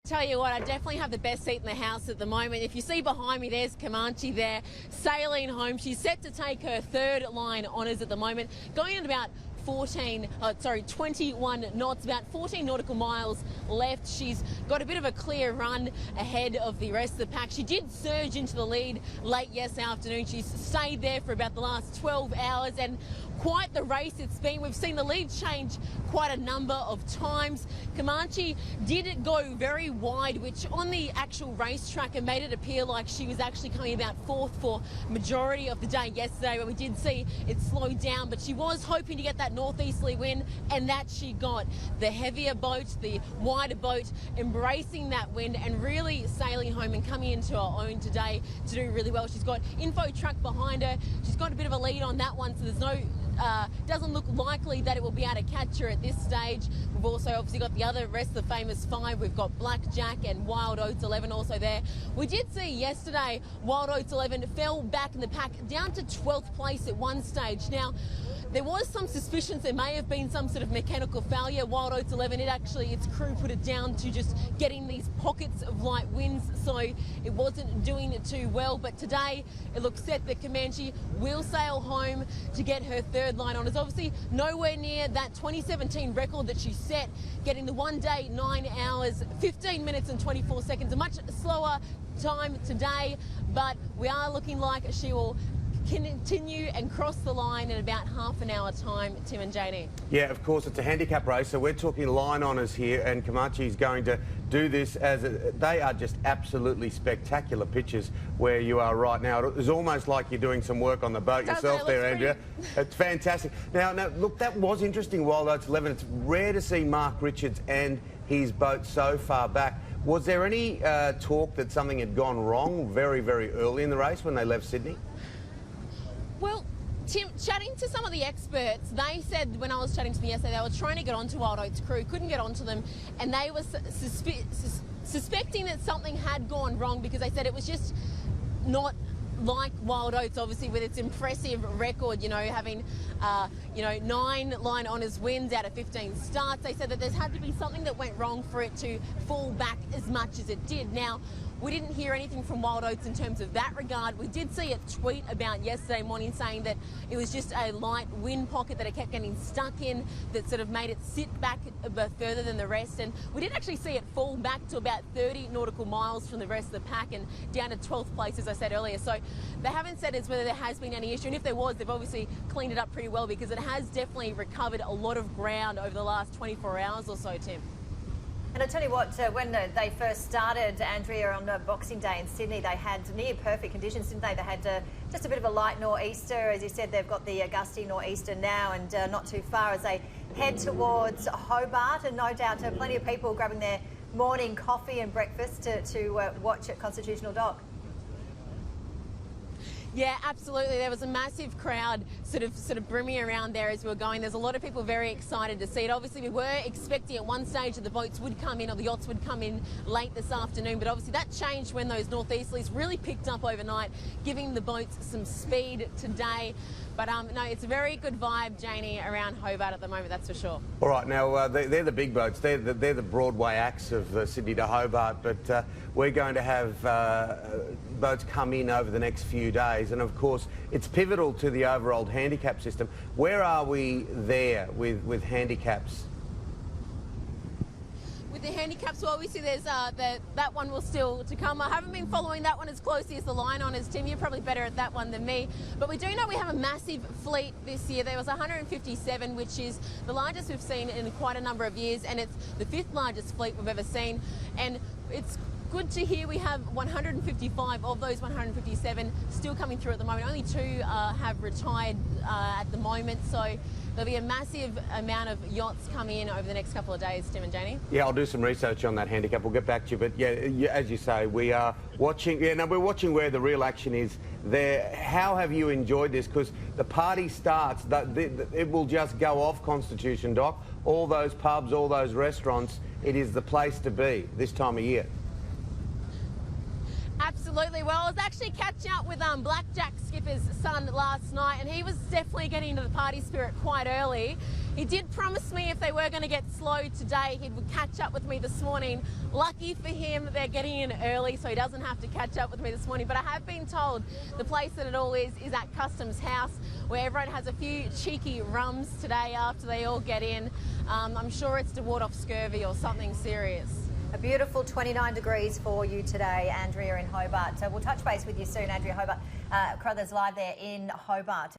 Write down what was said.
Tell you what, I definitely have the best seat in the house at the moment. If you see behind me, there's Comanche there, sailing home. She's set to take her third line honours at the moment, going at about 21 knots, about 14 nautical miles left. She's got a bit of a clear run ahead of the rest of the pack. She did surge into the lead late yesterday afternoon. She's stayed there for about the last 12 hours and quite the race it's been. We've seen the lead change quite a number of times. Comanche did go very wide, which on the actual racetrack it made it appear like she was actually coming about fourth for majority of the day yesterday, but we did see it slow down. But she was hoping to get that northeasterly wind, and that she got. The heavier boat, the wider boat, embracing that wind and really sailing home and coming into her own today to do really well. She's got info truck behind her. She's got a bit of a lead on that one, so there's no doesn't look likely that it will be able to catch her at this stage. We've also obviously got the other rest of the famous five. We've got Blackjack and Wild Oats 11 also there. We did see yesterday Wild Oats 11 fell back in the pack down to 12th place at one stage. Now, there was some suspicions there may have been some sort of mechanical failure. Wild Oats 11, its crew put it down to just getting these pockets of light winds, so it wasn't doing it too well. But today, it looks set that Comanche will sail home to get her third line honours. Obviously, nowhere near that 2017 record that she set, getting the 1 day, 9 hours, 15 minutes and 24 seconds. A much slower time today, but we are looking like she will continue and cross the line in about half an hour time, Tim and Janie. Yeah, of course, it's a handicap race, so we're talking line honours here, and Comanche is going to do this they are just absolutely spectacular pictures where you are right now. It's almost like you're doing some work on the boat yourself there, Andrea. It's fantastic. Now, look, that was interesting, Wild Oats 11. It's rare to see Mark Richards and his boat so far back. Was there any talk that something had gone wrong very, very early in the race when they left Sydney? Well, Tim, chatting to some of the experts, they said when I was chatting to them yesterday, they were trying to get onto Wild Oats' crew, couldn't get onto them, and they were suspecting that something had gone wrong because they said it was just not like Wild Oats, obviously, with its impressive record, having, 9 line honours wins out of 15 starts. They said that there's had to be something that went wrong for it to fall back as much as it did. Now, we didn't hear anything from Wild Oats in terms of that regard. We did see a tweet about yesterday morning saying that it was just a light wind pocket that it kept getting stuck in that sort of made it sit back a bit further than the rest. And we did actually see it fall back to about 30 nautical miles from the rest of the pack and down to 12th place, as I said earlier. So they haven't said as whether there has been any issue. And if there was, they've obviously cleaned it up pretty well because it has definitely recovered a lot of ground over the last 24 hours or so, Tim. And I tell you what, when they first started, Andrea, on Boxing Day in Sydney, they had near perfect conditions, didn't they? They had just a bit of a light nor'easter. As you said, they've got the gusty nor'easter now, and not too far as they head towards Hobart. And no doubt plenty of people grabbing their morning coffee and breakfast to watch at Constitutional Dock. Yeah, absolutely. There was a massive crowd sort of brimming around there as we were going. There's a lot of people very excited to see it. Obviously, we were expecting at one stage that the boats would come in or the yachts would come in late this afternoon, but obviously that changed when those northeasterlies really picked up overnight, giving the boats some speed today. But no, it's a very good vibe, Janie, around Hobart at the moment, that's for sure. All right, now they're the big boats. They're the Broadway acts of Sydney to Hobart, but we're going to have boats come in over the next few days, and of course it's pivotal to the overall handicap system. Where are we there with handicaps? With the handicaps, well, obviously there's that one will still to come. I haven't been following that one as closely as the line honours, Tim. You're probably better at that one than me. But we do know we have a massive fleet this year. There was 157, which is the largest we've seen in quite a number of years, and it's the 5th largest fleet we've ever seen. And it's good to hear we have 155 of those 157 still coming through at the moment. Only 2 have retired at the moment, so there'll be a massive amount of yachts coming in over the next couple of days, Tim and Janie. Yeah, I'll do some research on that handicap. We'll get back to you. But yeah, as you say, we are watching. Yeah, no, we're watching where the real action is there. How have you enjoyed this? Because the party starts. It will just go off Constitution Dock. All those pubs, all those restaurants. It is the place to be this time of year. Absolutely. Absolutely. Well, I was actually catching up with Blackjack Skipper's son last night, and he was definitely getting into the party spirit quite early. He did promise me if they were going to get slow today, he would catch up with me this morning. Lucky for him, they're getting in early, so he doesn't have to catch up with me this morning. But I have been told the place that it all is at Customs House, where everyone has a few cheeky rums today after they all get in. I'm sure it's to ward off scurvy or something serious. A beautiful 29 degrees for you today, Andrea, in Hobart. We'll touch base with you soon, Andrea Hobart. Crothers live there in Hobart.